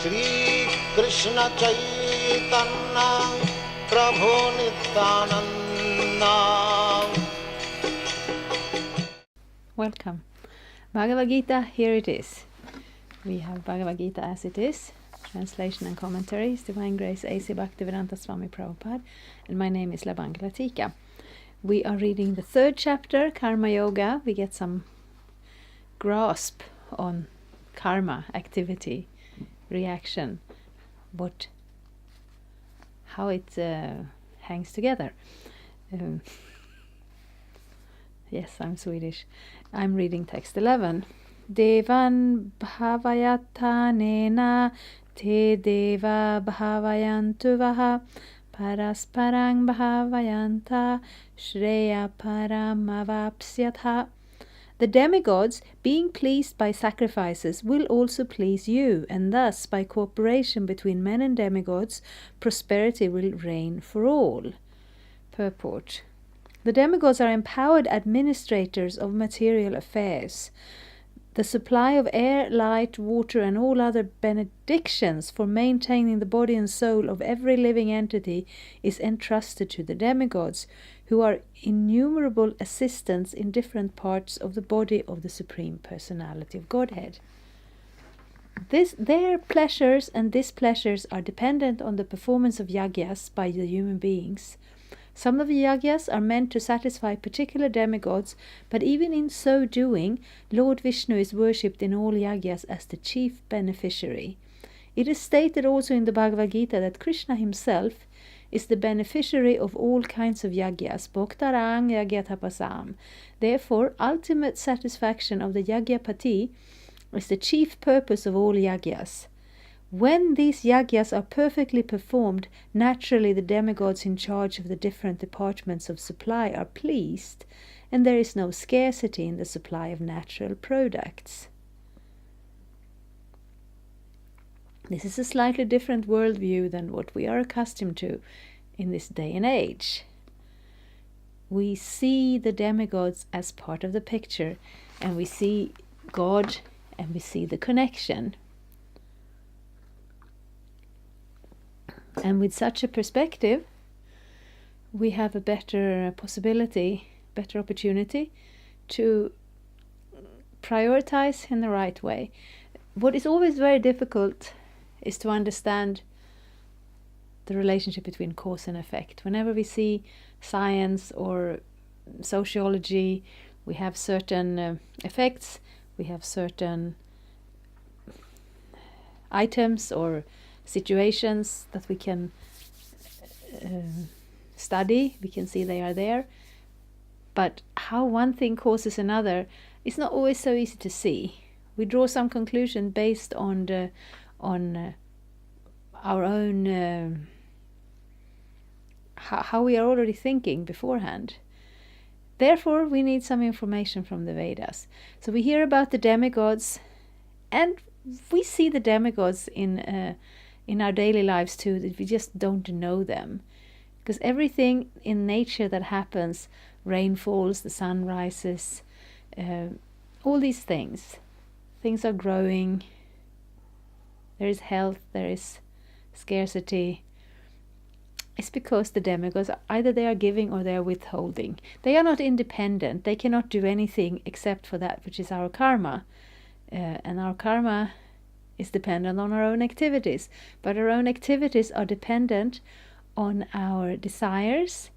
Shri Krishna Chaitanya Prabhu Nityananda. Welcome. Bhagavad-gita, here it is. We have Bhagavad-gita as it is. Translation and commentary is Divine Grace A.C. Bhaktivedanta Swami Prabhupada. And my name is Labangala Tika. We are reading the third chapter, Karma Yoga. We get some grasp on karma, activity, reaction, how it hangs together. Yes, I'm Swedish. I'm reading text 11. Devan bhavayatanena te deva bhavayantu vaha parasparang bhavayanta shreya paramavapsyatha. The demigods, being pleased by sacrifices, will also please you, and thus, by cooperation between men and demigods, prosperity will reign for all. Purport. The demigods are empowered administrators of material affairs. The supply of air, light, water, and all other benedictions for maintaining the body and soul of every living entity is entrusted to the demigods, who are innumerable assistants in different parts of the body of the Supreme Personality of Godhead. Their pleasures and displeasures are dependent on the performance of yagyas by the human beings. Some of the yagyas are meant to satisfy particular demigods, but even in so doing, Lord Vishnu is worshipped in all yagyas as the chief beneficiary. It is stated also in the Bhagavad-gita that Krishna himself is the beneficiary of all kinds of yagyas, bhoktarang yagyatapasam. Therefore, ultimate satisfaction of the yagyapati is the chief purpose of all yagyas. When these yagyas are perfectly performed, naturally the demigods in charge of the different departments of supply are pleased, and there is no scarcity in the supply of natural products. This is a slightly different worldview than what we are accustomed to in this day and age. We see the demigods as part of the picture, and we see God and we see the connection. And with such a perspective, we have a better possibility, better opportunity to prioritize in the right way. What is always very difficult is to understand the relationship between cause and effect. Whenever we see science or sociology, we have certain effects, we have certain items or situations that we can study, we can see they are there, but how one thing causes another is not always so easy to see. We draw some conclusion based on our own how we are already thinking beforehand. Therefore, we need some information from the Vedas. So we hear about the demigods, and we see the demigods in our daily lives too, that we just don't know them. Because everything in nature that happens, rain falls, the sun rises, all these things are growing, there is health, there is scarcity. It's because the demigods, either they are giving or they are withholding. They are not independent, they cannot do anything except for that which is our karma. And our karma is dependent on our own activities, but our own activities are dependent on our desires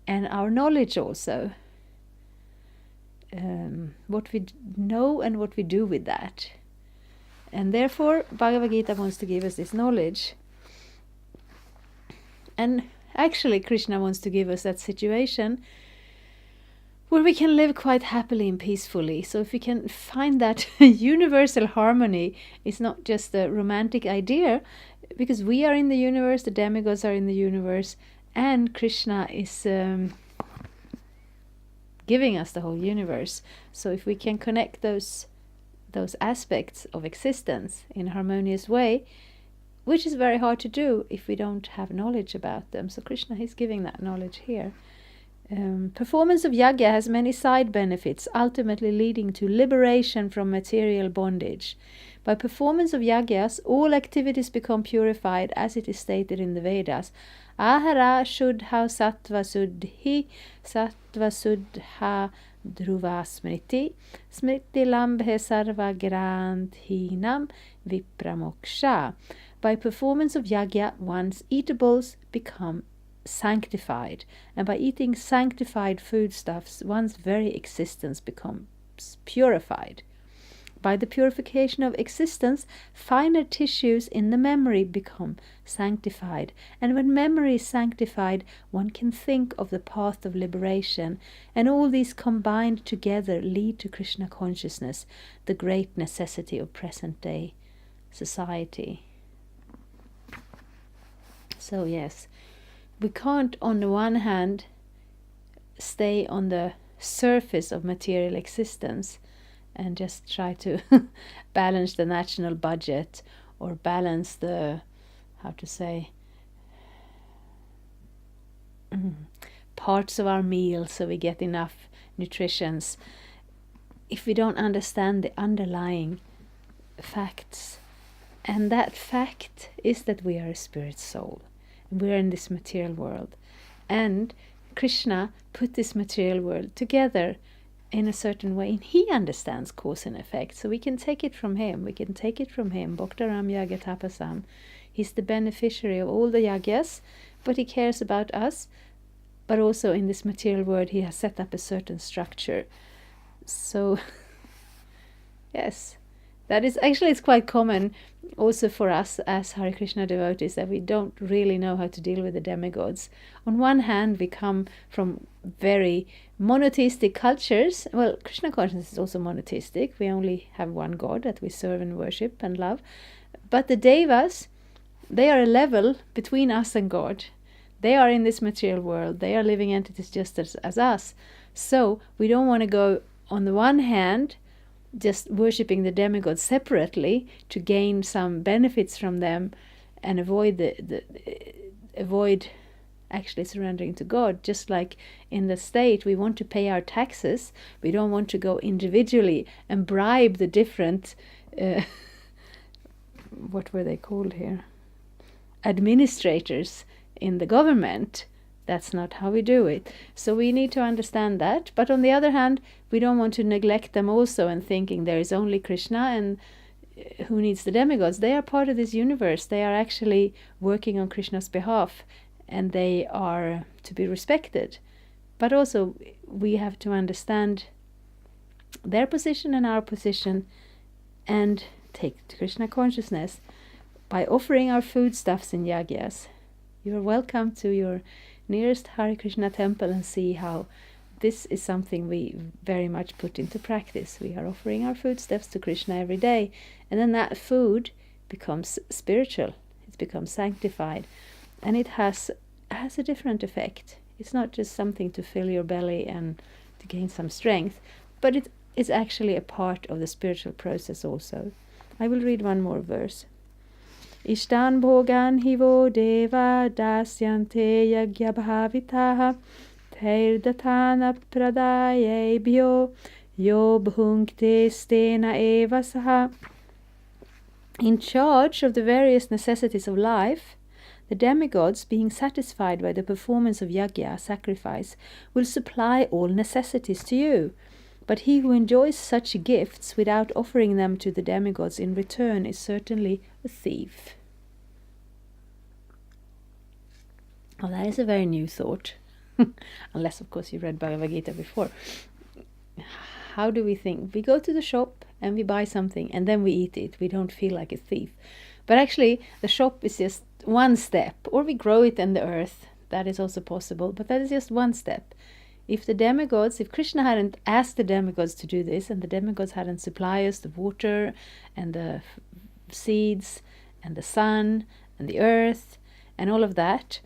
and our knowledge also. What we know and what we do with that. And therefore, Bhagavad-gita wants to give us this knowledge. And actually, Krishna wants to give us that situation where we can live quite happily and peacefully. So if we can find that universal harmony, it's not just a romantic idea, because we are in the universe, the demigods are in the universe, and Krishna is giving us the whole universe. So if we can connect those aspects of existence in a harmonious way, which is very hard to do if we don't have knowledge about them. So Krishna is giving that knowledge here. Performance of yajna has many side benefits, ultimately leading to liberation from material bondage. By performance of yagyas, all activities become purified, as it is stated in the Vedas. Ahara shuddha sattva suddhi, sattva suddha dhruva smriti, smriti lambhe sarva granthinam vipramoksha. By performance of yagya, one's eatables become sanctified, and by eating sanctified foodstuffs, one's very existence becomes purified. By the purification of existence, finer tissues in the memory become sanctified, and when memory is sanctified, one can think of the path of liberation, and all these combined together lead to Krishna consciousness, the great necessity of present-day society. So yes, we can't on the one hand stay on the surface of material existence and just try to balance the national budget or balance the, parts of our meal so we get enough nutritions, if we don't understand the underlying facts. And that fact is that we are a spirit soul. We are in this material world. And Krishna put this material world together in a certain way, and he understands cause and effect, so we can take it from him. Bhaktaram Yaga Tapasam. He's the beneficiary of all the yagyas, but he cares about us. But also in this material world, he has set up a certain structure. So, yes, that is actually, it's quite common also for us as Hare Krishna devotees that we don't really know how to deal with the demigods. On one hand, we come from very monotheistic cultures. Well, Krishna consciousness is also monotheistic. We only have one God that we serve and worship and love. But the devas, they are a level between us and God. They are in this material world. They are living entities just as us. So we don't want to go, on the one hand, just worshipping the demigods separately to gain some benefits from them and avoid actually surrendering to God. Just like in the state, we want to pay our taxes. We don't want to go individually and bribe the different what were they called here? Administrators in the government. That's not how we do it. So we need to understand that. But on the other hand, we don't want to neglect them also and thinking there is only Krishna and who needs the demigods. They are part of this universe. They are actually working on Krishna's behalf and they are to be respected. But also we have to understand their position and our position and take Krishna consciousness by offering our foodstuffs in yagyas. You are welcome to your nearest Hare Krishna temple and see how this is something we very much put into practice. We are offering our foodstuffs to Krishna every day, and then that food becomes spiritual. It becomes sanctified, and it has a different effect. It's not just something to fill your belly and to gain some strength, but it is actually a part of the spiritual process also. I will read one more verse. Ishtan bhogan hivo deva dasyante yagya bhavitaha teirdatana pradayebhyo yo bhunkte stena eva saha. In charge of the various necessities of life, the demigods, being satisfied by the performance of yagya, sacrifice, will supply all necessities to you. But he who enjoys such gifts without offering them to the demigods in return is certainly a thief. Well, that is a very new thought. Unless, of course, you read Bhagavad-gita before. How do we think? We go to the shop and we buy something and then we eat it. We don't feel like a thief. But actually, the shop is just one step. Or we grow it in the earth. That is also possible. But that is just one step. If Krishna hadn't asked the demigods to do this, and the demigods hadn't supplied us the water and the seeds and the sun and the earth and all of that,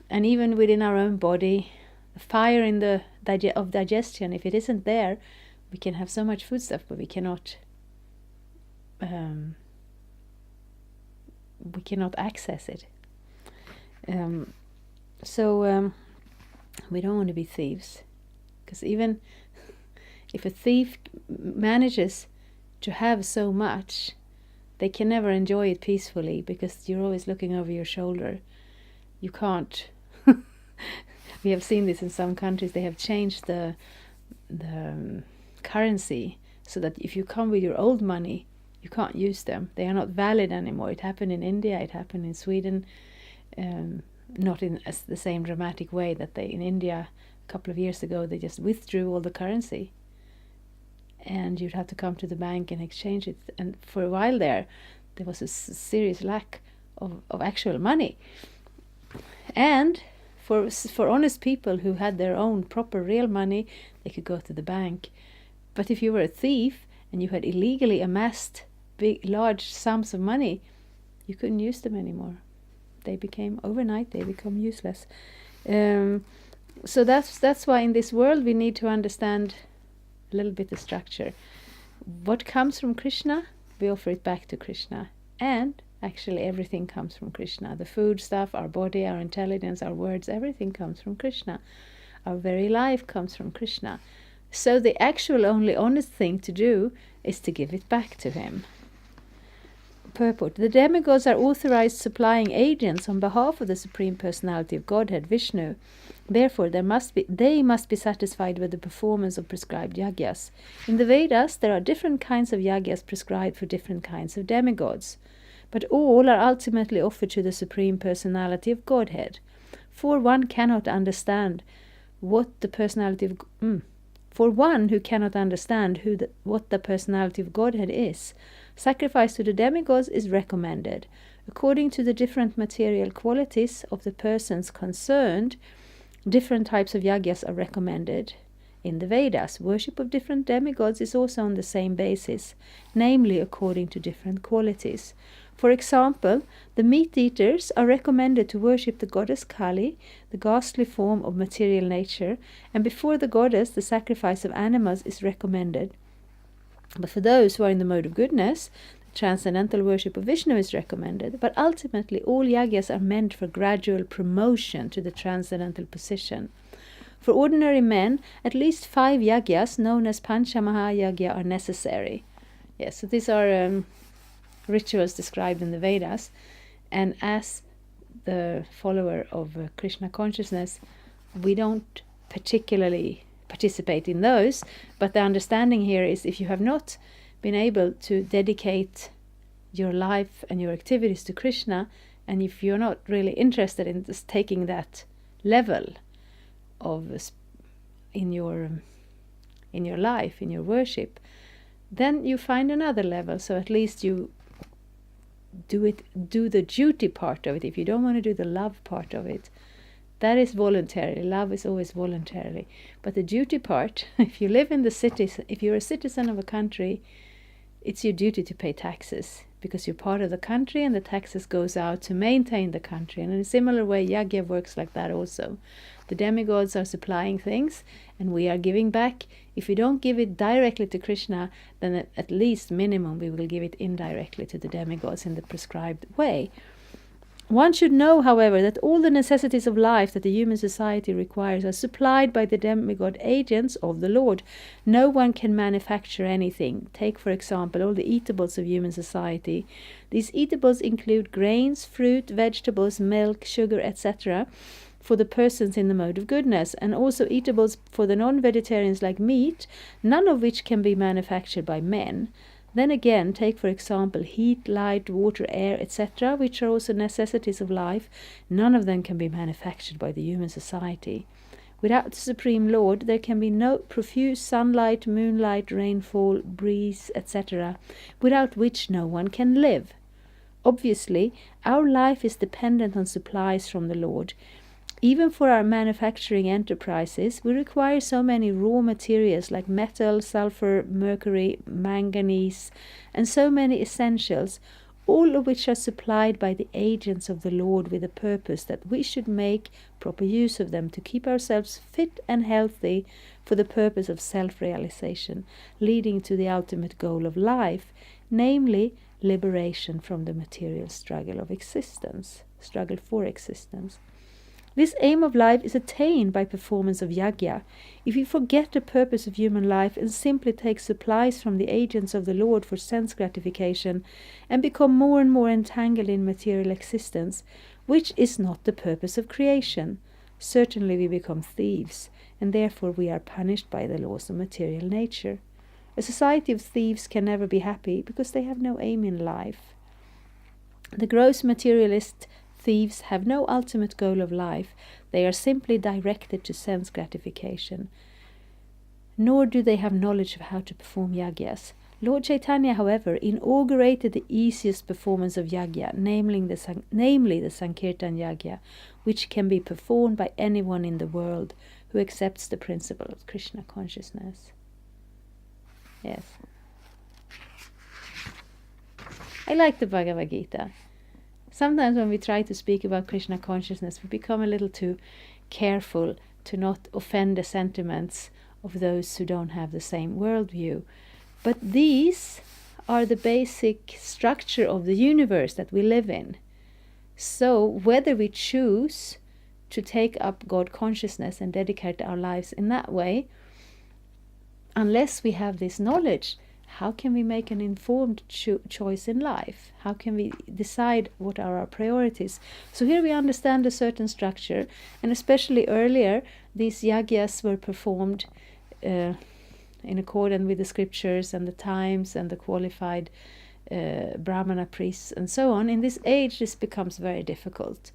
and even within our own body, the fire in the of digestion, if it isn't there, we can have so much food stuff, but we cannot access it. We don't want to be thieves, because even if a thief manages to have so much, they can never enjoy it peacefully because you're always looking over your shoulder. You can't. We have seen this in some countries. They have changed the currency so that if you come with your old money, you can't use them. They are not valid anymore. It happened in India. It happened in Sweden. Not in the same dramatic way that they in India a couple of years ago they just withdrew all the currency, and you'd have to come to the bank and exchange it. And for a while there was a serious lack of actual money. And for honest people who had their own proper real money, they could go to the bank. But if you were a thief and you had illegally amassed large sums of money, you couldn't use them anymore. They became useless. So that's why in this world we need to understand a little bit the structure. What comes from Krishna, we offer it back to Krishna. And actually everything comes from Krishna. The food stuff, our body, our intelligence, our words, everything comes from Krishna. Our very life comes from Krishna. So the actual only honest thing to do is to give it back to him. Purport. The demigods are authorized supplying agents on behalf of the Supreme Personality of Godhead, Vishnu. Therefore, they must be satisfied with the performance of prescribed yagyas. In the Vedas, there are different kinds of yagyas prescribed for different kinds of demigods, but all are ultimately offered to the Supreme Personality of Godhead. For one cannot understand what the personality of For one who cannot understand what the personality of Godhead is, sacrifice to the demigods is recommended. According to the different material qualities of the persons concerned, different types of yagyas are recommended. In the Vedas, worship of different demigods is also on the same basis, namely according to different qualities. For example, the meat-eaters are recommended to worship the goddess Kali, the ghastly form of material nature, and before the goddess the sacrifice of animals is recommended. But for those who are in the mode of goodness, the transcendental worship of Vishnu is recommended, but ultimately all yagyas are meant for gradual promotion to the transcendental position. For ordinary men, at least 5 yagyas, known as Pancha-maha-yagya, are necessary. Yes, so these are rituals described in the Vedas, and as the follower of Krishna consciousness, we don't particularly participate in those, but the understanding here is if you have not been able to dedicate your life and your activities to Krishna, and if you're not really interested in just taking that level of in your life, in your worship, then you find another level. So at least you do the duty part of it. If you don't want to do the love part of it, that is voluntarily. Love is always voluntarily. But the duty part, if you live in the cities, if you're a citizen of a country, it's your duty to pay taxes because you're part of the country, and the taxes goes out to maintain the country. And in a similar way, yagya works like that also. The demigods are supplying things, and we are giving back. If we don't give it directly to Krishna, then at least minimum we will give it indirectly to the demigods in the prescribed way. One should know, however, that all the necessities of life that the human society requires are supplied by the demigod agents of the Lord. No one can manufacture anything. Take, for example, all the eatables of human society. These eatables include grains, fruit, vegetables, milk, sugar, etc., for the persons in the mode of goodness, and also eatables for the non-vegetarians like meat, none of which can be manufactured by men. Then again, take for example heat, light, water, air, etc., which are also necessities of life. None of them can be manufactured by the human society. Without the Supreme Lord, there can be no profuse sunlight, moonlight, rainfall, breeze, etc., without which no one can live. Obviously, our life is dependent on supplies from the Lord. Even for our manufacturing enterprises, we require so many raw materials like metal, sulfur, mercury, manganese, and so many essentials, all of which are supplied by the agents of the Lord with the purpose that we should make proper use of them to keep ourselves fit and healthy for the purpose of self-realization, leading to the ultimate goal of life, namely liberation from the material struggle for existence. This aim of life is attained by performance of yajna. If we forget the purpose of human life and simply take supplies from the agents of the Lord for sense gratification, and become more and more entangled in material existence, which is not the purpose of creation, certainly we become thieves, and therefore we are punished by the laws of material nature. A society of thieves can never be happy because they have no aim in life. The gross materialist thieves have no ultimate goal of life. They are simply directed to sense gratification. Nor do they have knowledge of how to perform yajnas. Lord Chaitanya, however, inaugurated the easiest performance of yajna, namely the Sankirtan yajna, which can be performed by anyone in the world who accepts the principle of Krishna consciousness. Yes. I like the Bhagavad-gita. Sometimes when we try to speak about Krishna consciousness, we become a little too careful to not offend the sentiments of those who don't have the same worldview. But these are the basic structure of the universe that we live in. So whether we choose to take up God consciousness and dedicate our lives in that way, unless we have this knowledge, how can we make an informed choice in life? How can we decide what are our priorities? So here we understand a certain structure, and especially earlier, these yajnas were performed in accordance with the scriptures and the times and the qualified Brahmana priests and so on. In this age, this becomes very difficult.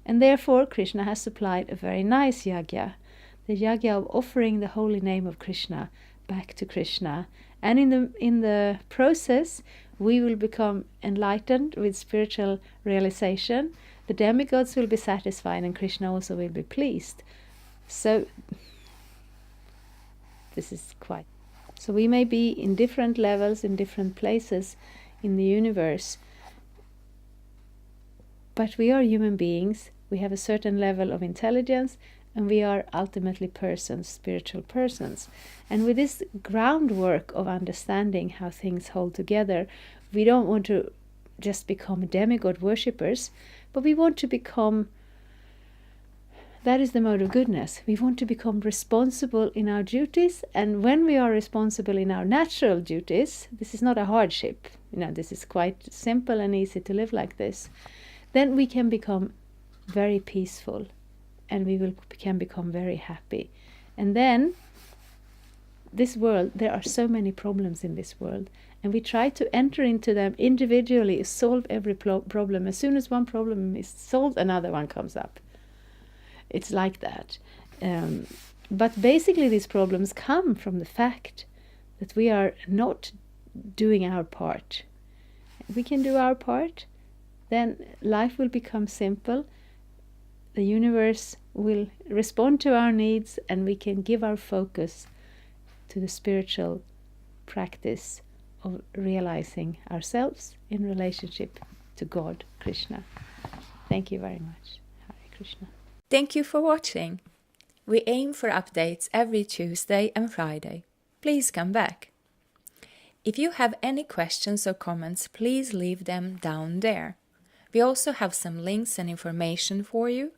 And therefore, Krishna has supplied a very nice yajna, the yajna of offering the holy name of Krishna back to Krishna. And in the process, we will become enlightened with spiritual realization. The demigods will be satisfied, and Krishna also will be pleased. So this is quite. So we may be in different levels, in different places in the universe, but we are human beings. We have a certain level of intelligence, and we are ultimately persons, spiritual persons. And with this groundwork of understanding how things hold together, we don't want to just become demigod worshippers, but we want to become, that is the mode of goodness. We want to become responsible in our duties, and when we are responsible in our natural duties, this is not a hardship, this is quite simple and easy to live like this, then we can become very peaceful, and we can become very happy. And then this world, there are so many problems in this world, and we try to enter into them individually, solve every problem. As soon as one problem is solved, another one comes up. It's like that. But basically these problems come from the fact that we are not doing our part. If we can do our part, then life will become simple. The universe will respond to our needs, and we can give our focus to the spiritual practice of realizing ourselves in relationship to God, Krishna. Thank you very much. Hare Krishna. Thank you for watching. We aim for updates every Tuesday and Friday. Please come back. If you have any questions or comments, please leave them down there. We also have some links and information for you.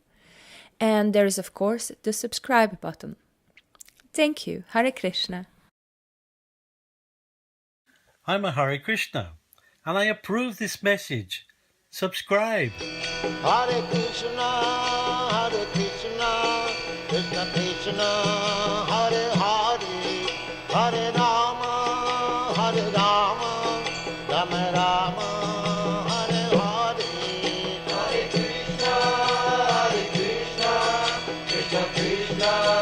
And there is, of course, the subscribe button. Thank you. Hare Krishna. I'm a Hare Krishna, and I approve this message. Subscribe. Hare Krishna, Krishna Krishna, Hare Hare, Hare Rama, Rama Rama. Krishna, Krishna, Krishna